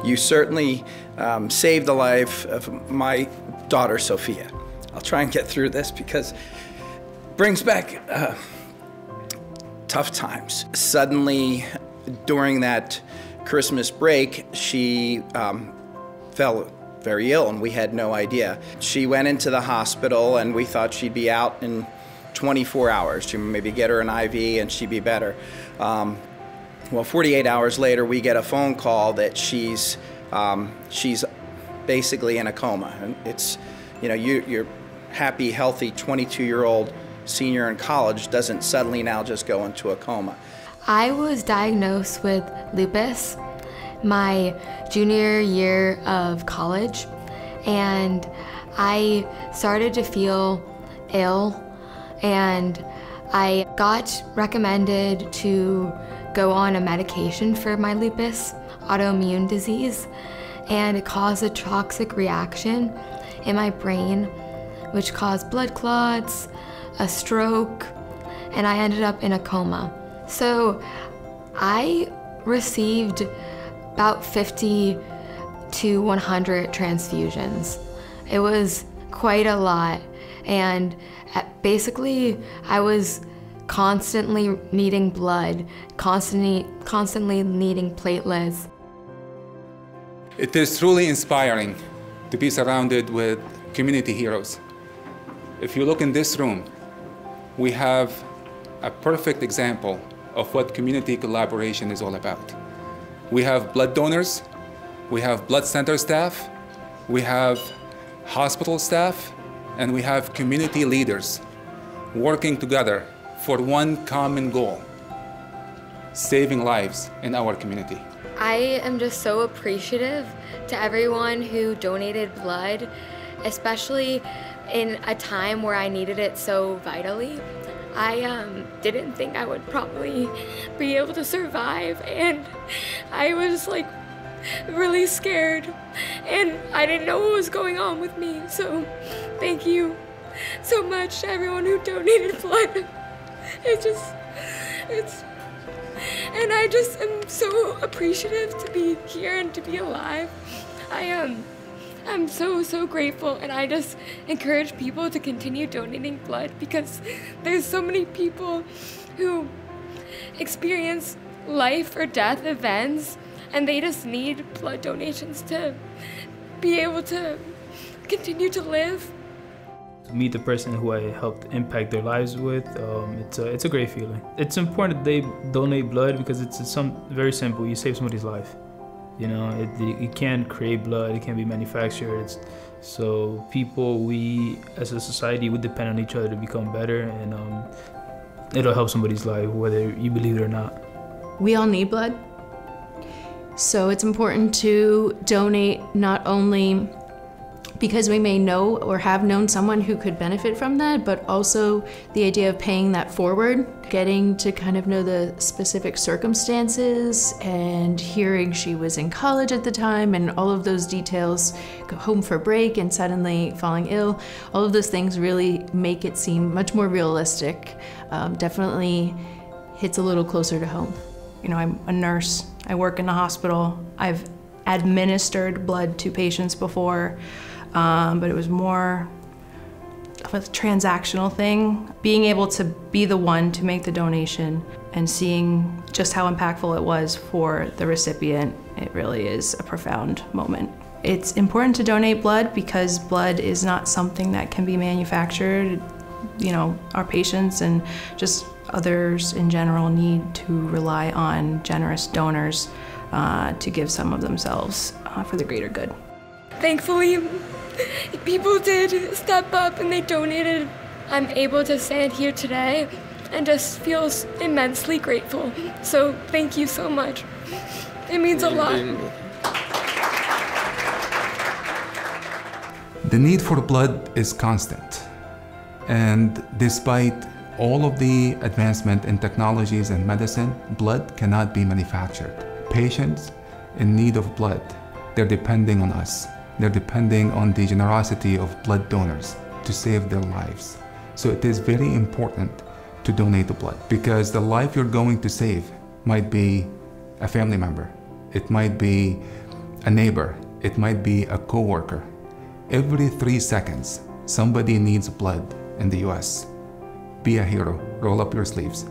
You certainly saved the life of my daughter, Sofia. I'll try and get through this because it brings back tough times. Suddenly, during that Christmas break, she fell very ill and we had no idea. She went into the hospital and we thought she'd be out in 24 hours to maybe get her an IV and she'd be better. Well, 48 hours later, we get a phone call that she's basically in a coma. And it's, you know, you're happy, healthy 22-year-old senior in college doesn't suddenly now just go into a coma. I was diagnosed with lupus my junior year of college, and I started to feel ill, and I got recommended to go on a medication for my lupus autoimmune disease, and it caused a toxic reaction in my brain, which caused blood clots, a stroke, and I ended up in a coma. So I received about 50 to 100 transfusions. It was quite a lot, and basically I was constantly needing blood, constantly needing platelets. It is truly inspiring to be surrounded with community heroes. If you look in this room, we have a perfect example of what community collaboration is all about. We have blood donors, we have blood center staff, we have hospital staff, and we have community leaders working together for one common goal: saving lives in our community. I am just so appreciative to everyone who donated blood, especially in a time where I needed it so vitally. I didn't think I would probably be able to survive, and I was like really scared, and I didn't know what was going on with me. So thank you so much to everyone who donated blood. And I just am so appreciative to be here and to be alive. I'm so grateful, and I just encourage people to continue donating blood because there's so many people who experience life or death events and they just need blood donations to be able to continue to live. To meet the person who I helped impact their lives with, it's a great feeling. It's important that they donate blood because it's very simple. You save somebody's life. You know, you can't create blood, it can't be manufactured. So we as a society, we depend on each other to become better, and it'll help somebody's life, whether you believe it or not. We all need blood. So it's important to donate, not only because we may know or have known someone who could benefit from that, but also the idea of paying that forward, getting to kind of know the specific circumstances and hearing she was in college at the time and all of those details, go home for break and suddenly falling ill. All of those things really make it seem much more realistic. Definitely hits a little closer to home. You know, I'm a nurse, I work in the hospital. I've administered blood to patients before, but it was more of a transactional thing. Being able to be the one to make the donation and seeing just how impactful it was for the recipient, it really is a profound moment. It's important to donate blood because blood is not something that can be manufactured. You know, our patients and just others in general need to rely on generous donors to give some of themselves for the greater good. Thankfully, people did step up and they donated. I'm able to stand here today and just feel immensely grateful. So thank you so much. It means a lot. The need for blood is constant. And despite all of the advancement in technologies and medicine, blood cannot be manufactured. Patients in need of blood, they're depending on us. They're depending on the generosity of blood donors to save their lives. So it is very important to donate the blood because the life you're going to save might be a family member. It might be a neighbor, it might be a coworker. Every 3 seconds, somebody needs blood in the US. Be a hero, roll up your sleeves.